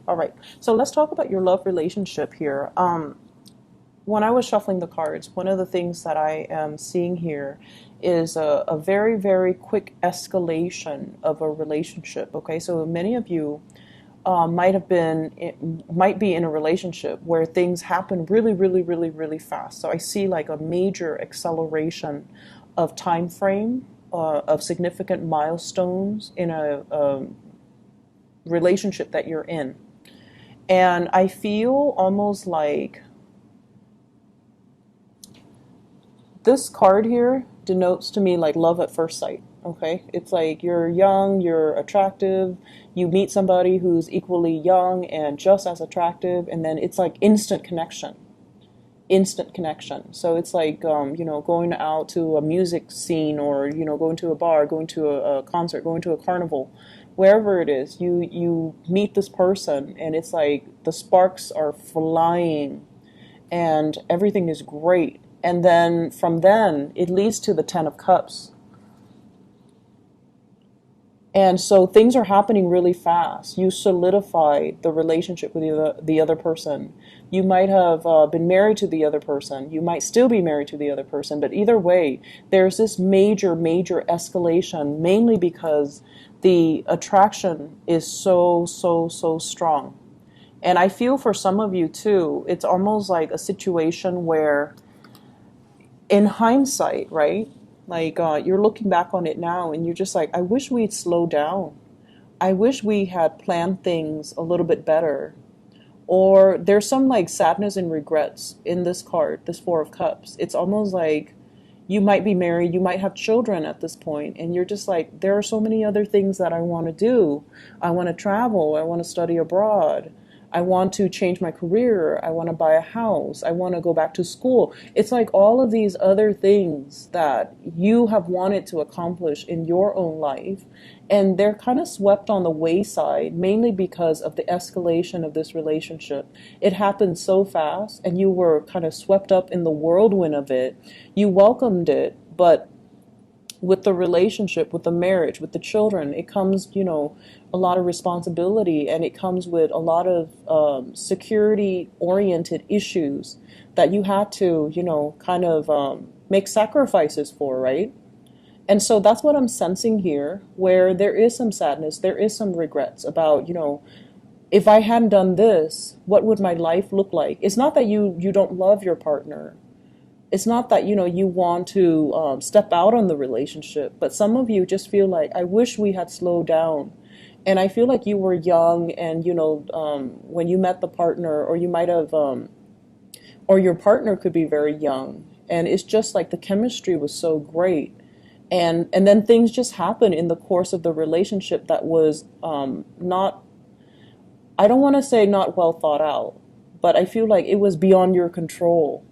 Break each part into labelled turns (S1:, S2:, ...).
S1: All right. So let's talk about your love relationship here. When I was shuffling the cards, one of the things that I am seeing here is a very, very quick escalation of a relationship. Okay, so many of you might be in a relationship where things happen really, really, really, really fast. So I see like a major acceleration of time frame, of significant milestones in a relationship that you're in. And I feel almost like this card here denotes to me like love at first sight. Okay, it's like you're young, you're attractive, you meet somebody who's equally young and just as attractive, and then it's like instant connection. Instant connection. So it's like going out to a music scene, or going to a bar, going to a concert, going to a carnival, wherever it is. You meet this person, and it's like the sparks are flying, and everything is great. And then from then it leads to the Ten of Cups. And so things are happening really fast. You solidify the relationship with the other person. You might have been married to the other person. You might still be married to the other person. But either way, there's this major, major escalation, mainly because the attraction is so, so, so strong. And I feel for some of you too, it's almost like a situation where, in hindsight, right? Like you're looking back on it now and you're just like, I wish we'd slow down. I wish we had planned things a little bit better. Or there's some like sadness and regrets in this card, this Four of Cups. It's almost like you might be married, you might have children at this point, and you're just like, there are so many other things that I want to do. I want to travel, I want to study abroad. I want to change my career. I want to buy a house. I want to go back to school. It's like all of these other things that you have wanted to accomplish in your own life. And they're kind of swept on the wayside, mainly because of the escalation of this relationship. It happened so fast, and you were kind of swept up in the whirlwind of it. You welcomed it, but with the relationship, with the marriage, with the children, it comes, a lot of responsibility, and it comes with a lot of security-oriented issues that you had to, kind of make sacrifices for, right? And so that's what I'm sensing here, where there is some sadness, there is some regrets about, if I hadn't done this, what would my life look like? It's not that you don't love your partner. It's not that, you want to step out on the relationship, but some of you just feel like, I wish we had slowed down. And I feel like you were young, and, when you met the partner, or you might have, or your partner could be very young. And it's just like the chemistry was so great. And then things just happen in the course of the relationship that was not, I don't want to say not well thought out, but I feel like it was beyond your control.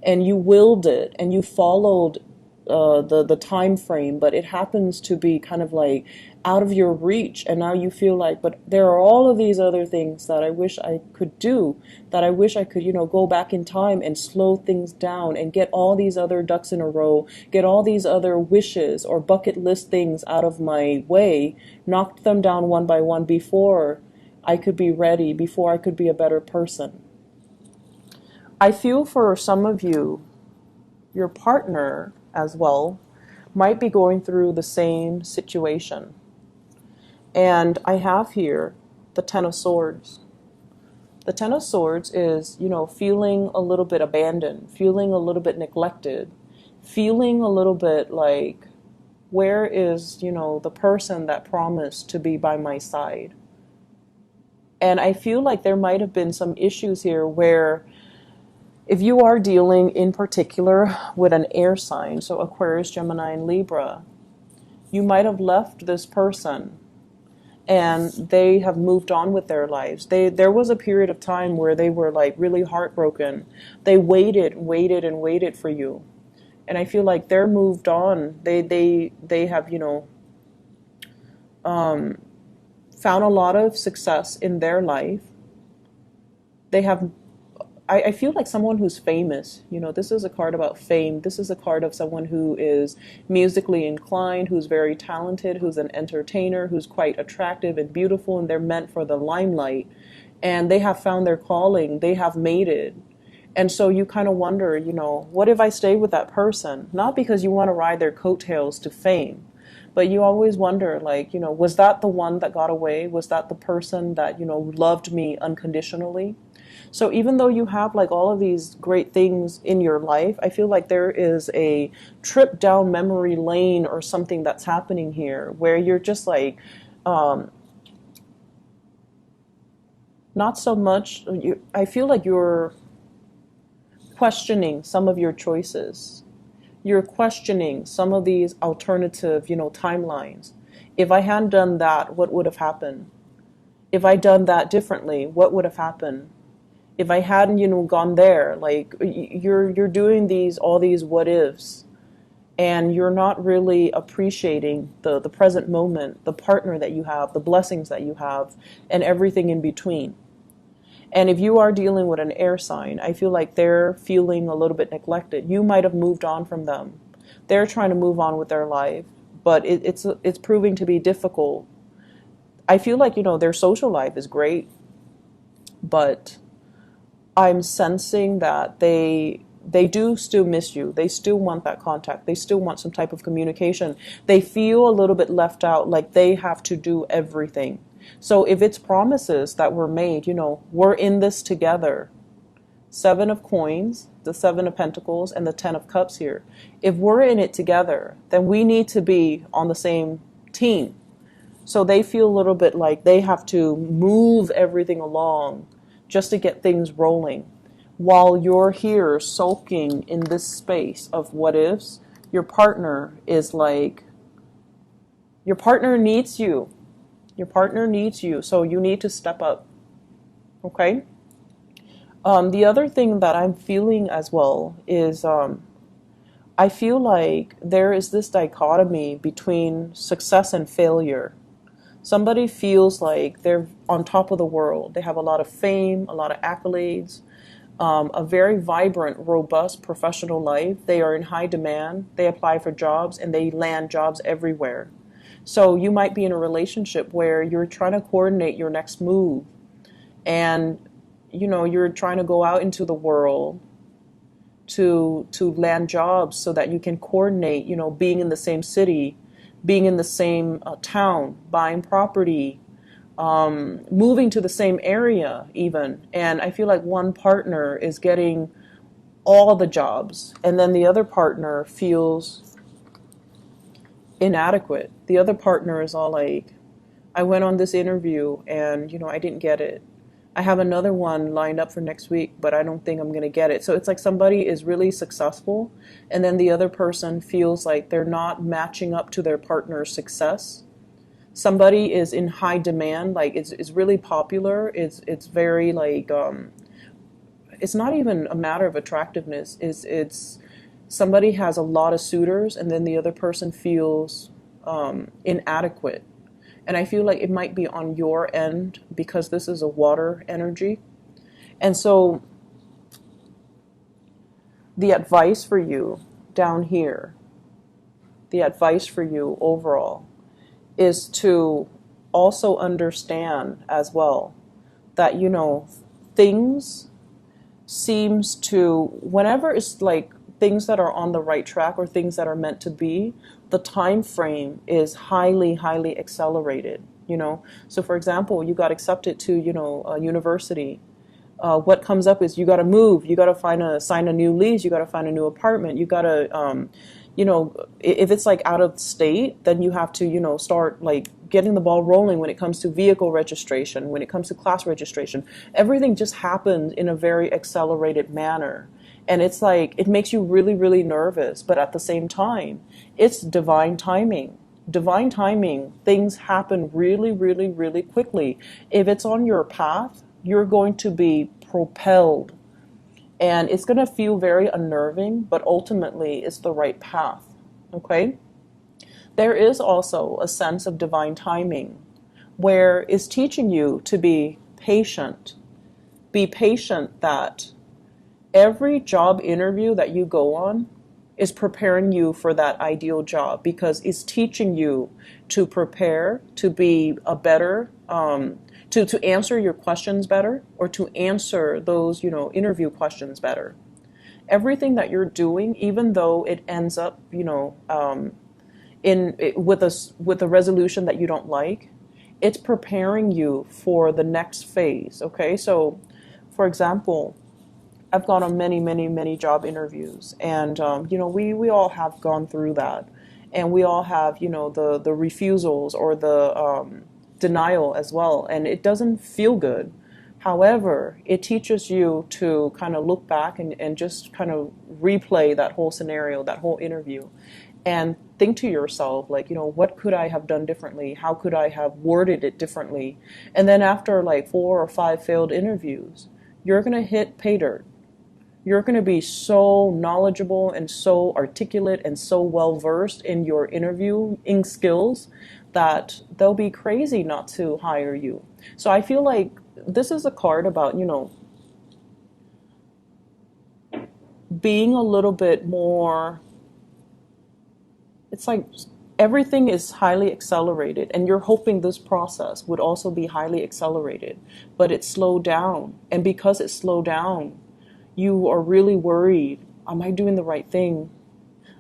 S1: And you willed it, and you followed the time frame, but it happens to be kind of like out of your reach, and now you feel like, but there are all of these other things that I wish I could do, that I wish I could, go back in time and slow things down and get all these other ducks in a row, get all these other wishes or bucket list things out of my way, knock them down one by one before I could be ready, before I could be a better person. I feel for some of you, your partner as well might be going through the same situation. And I have here the Ten of Swords. The Ten of Swords is, feeling a little bit abandoned, feeling a little bit neglected, feeling a little bit like, where is, the person that promised to be by my side? And I feel like there might have been some issues here where, if you are dealing in particular with an air sign, so Aquarius, Gemini, and Libra, you might have left this person and they have moved on with their lives. There was a period of time where they were like really heartbroken. They waited, and waited for you. And I feel like they're moved on. They have, found a lot of success in their life. They have, I feel like someone who's famous. This is a card about fame. This is a card of someone who is musically inclined, who's very talented, who's an entertainer, who's quite attractive and beautiful, and they're meant for the limelight. and they have found their calling, they have made it. And so you kind of wonder, what if I stay with that person? Not because you want to ride their coattails to fame, but you always wonder, like, was that the one that got away? Was that the person that, loved me unconditionally? So even though you have like all of these great things in your life, I feel like there is a trip down memory lane or something that's happening here where you're just like, not so much, I feel like you're questioning some of your choices. You're questioning some of these alternative, timelines. If I hadn't done that, what would have happened? If I done that differently, what would have happened? If I hadn't, gone there, like you're doing all these what ifs, and you're not really appreciating the present moment, the partner that you have, the blessings that you have, and everything in between. And if you are dealing with an air sign, I feel like they're feeling a little bit neglected. You might have moved on from them. They're trying to move on with their life, but it's proving to be difficult. I feel like, their social life is great, but I'm sensing that they do still miss you. They still want that contact. They still want some type of communication. They feel a little bit left out, like they have to do everything. So if it's promises that were made, we're in this together. 7 of coins, the 7 of pentacles, and the 10 of cups here. If we're in it together, then we need to be on the same team. So they feel a little bit like they have to move everything along just to get things rolling. While you're here soaking in this space of what ifs, your partner needs you. Your partner needs you, so you need to step up. Okay? The other thing that I'm feeling as well is I feel like there is this dichotomy between success and failure. Somebody feels like they're on top of the world. They have a lot of fame, a lot of accolades, a very vibrant, robust professional life. They are in high demand. They apply for jobs and they land jobs everywhere. So you might be in a relationship where you're trying to coordinate your next move, and you're trying to go out into the world to land jobs so that you can coordinate, being in the same city, being in the same town, buying property, moving to the same area even. And I feel like one partner is getting all the jobs, and then the other partner feels inadequate. The other partner is all like, I went on this interview and, I didn't get it. I have another one lined up for next week, but I don't think I'm going to get it. So it's like somebody is really successful, and then the other person feels like they're not matching up to their partner's success. Somebody is in high demand, like it's really popular. It's very like, it's not even a matter of attractiveness. It's somebody has a lot of suitors, and then the other person feels inadequate. And I feel like it might be on your end because this is a water energy. And so the advice for you down here, the advice for you overall, is to also understand as well that, things seems to, whenever it's like things that are on the right track or things that are meant to be, the time frame is highly, highly accelerated. So for example, you got accepted to, a university. What comes up is you got to move, you got to sign a new lease, you got to find a new apartment, you got to, if it's like out of state, then you have to, start like getting the ball rolling when it comes to vehicle registration, when it comes to class registration. Everything just happens in a very accelerated manner. And it's like, it makes you really, really nervous. But at the same time, it's divine timing. Divine timing, things happen really, really, really quickly. If it's on your path, you're going to be propelled. And it's going to feel very unnerving, but ultimately it's the right path. Okay? There is also a sense of divine timing where it's teaching you to be patient. Be patient that every job interview that you go on is preparing you for that ideal job, because it's teaching you to prepare, to be a better, to answer your questions better, or to answer those, interview questions better. Everything that you're doing, even though it ends up, with a resolution that you don't like, it's preparing you for the next phase. Okay, so for example, I've gone on many, many, many job interviews, and we all have gone through that, and we all have the refusals or the denial as well, and it doesn't feel good. However, it teaches you to kind of look back and just kind of replay that whole scenario, that whole interview, and think to yourself, like, what could I have done differently? How could I have worded it differently? And then after like 4 or 5 failed interviews, you're going to hit pay dirt. You're going to be so knowledgeable and so articulate and so well versed in your interviewing skills that they'll be crazy not to hire you. So I feel like this is a card about, being a little bit more, it's like everything is highly accelerated, and you're hoping this process would also be highly accelerated, but it's slowed down. And because it's slowed down, you are really worried. Am I doing the right thing?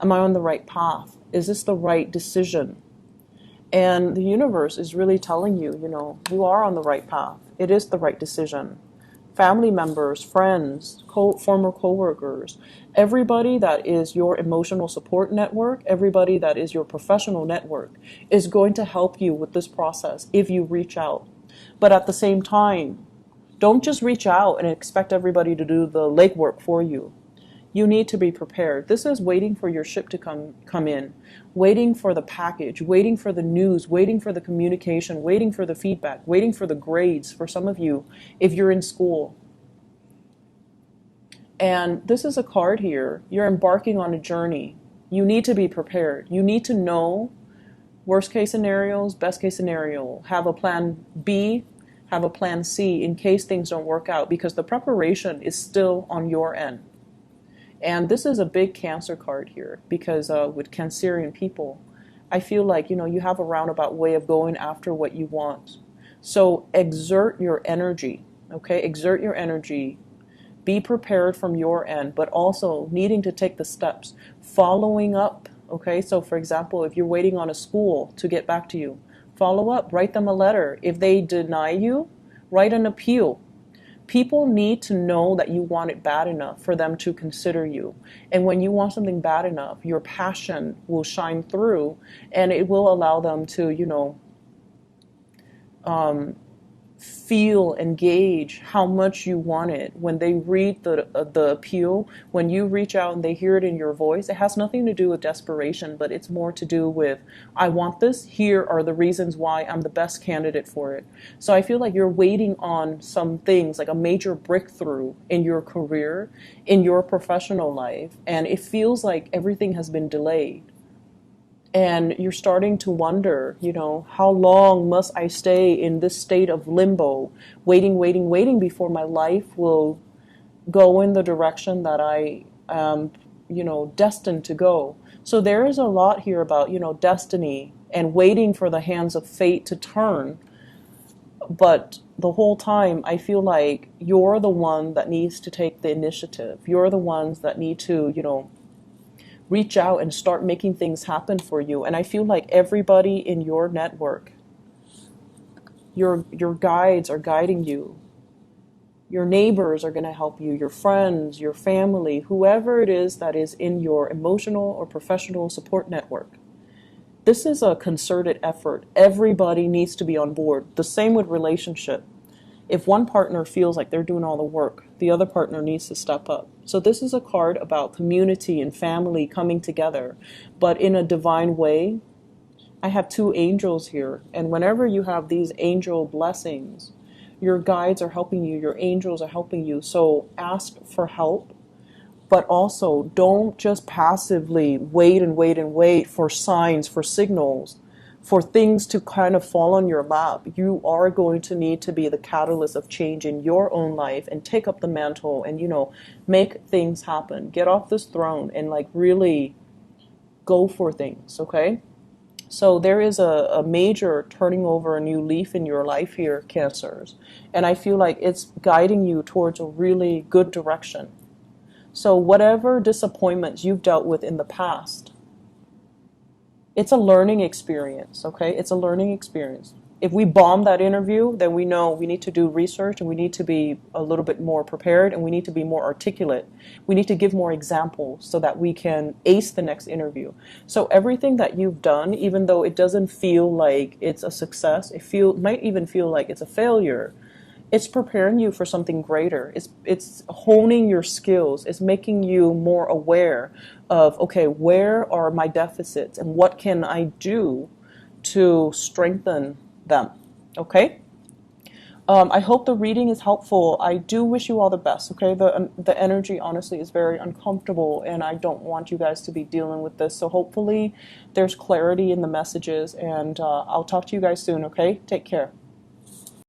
S1: Am I on the right path? Is this the right decision? And the universe is really telling you, you are on the right path. It is the right decision. Family members, friends, former coworkers, everybody that is your emotional support network, everybody that is your professional network is going to help you with this process if you reach out. But at the same time, don't just reach out and expect everybody to do the legwork for you. You need to be prepared. This is waiting for your ship to come in, waiting for the package, waiting for the news, waiting for the communication, waiting for the feedback, waiting for the grades for some of you if you're in school. And this is a card here. You're embarking on a journey. You need to be prepared. You need to know worst case scenarios, best case scenario. Have a plan B, have a plan C in case things don't work out, because the preparation is still on your end. And this is a big Cancer card here, because with Cancerian people, I feel like, you have a roundabout way of going after what you want. So exert your energy, okay? Exert your energy. Be prepared from your end, but also needing to take the steps, following up, okay? So for example, if you're waiting on a school to get back to you, follow up, write them a letter. If they deny you, write an appeal. People need to know that you want it bad enough for them to consider you. And when you want something bad enough, your passion will shine through, and it will allow them to, feel and gauge how much you want it. When they read the appeal, when you reach out and they hear it in your voice, it has nothing to do with desperation, but it's more to do with, I want this, here are the reasons why I'm the best candidate for it. So I feel like you're waiting on some things, like a major breakthrough in your career, in your professional life, and it feels like everything has been delayed. And you're starting to wonder, how long must I stay in this state of limbo, waiting before my life will go in the direction that I am, destined to go. So there is a lot here about, destiny and waiting for the hands of fate to turn. But the whole time, I feel like you're the one that needs to take the initiative. You're the ones that need to, reach out and start making things happen for you. And I feel like everybody in your network, your guides are guiding you. Your neighbors are going to help you, your friends, your family, whoever it is that is in your emotional or professional support network. This is a concerted effort. Everybody needs to be on board. The same with relationship. If one partner feels like they're doing all the work, the other partner needs to step up. So this is a card about community and family coming together, but in a divine way. I have 2 angels here, and whenever you have these angel blessings, your guides are helping you, your angels are helping you. So ask for help, but also don't just passively wait for signs, for signals, for things to kind of fall on your lap. You are going to need to be the catalyst of change in your own life and take up the mantle and, make things happen. Get off this throne and really go for things, okay? So there is a major turning over a new leaf in your life here, Cancers. And I feel like it's guiding you towards a really good direction. So whatever disappointments you've dealt with in the past, it's a learning experience, okay? It's a learning experience. If we bomb that interview, then we know we need to do research and we need to be a little bit more prepared and we need to be more articulate. We need to give more examples so that we can ace the next interview. So everything that you've done, even though it doesn't feel like it's a success, might even feel like it's a failure. It's preparing you for something greater. It's honing your skills. It's making you more aware of, okay, where are my deficits and what can I do to strengthen them. Okay? I hope the reading is helpful. I do wish you all the best. Okay? The energy honestly is very uncomfortable, and I don't want you guys to be dealing with this. So hopefully there's clarity in the messages, and I'll talk to you guys soon. Okay? Take care.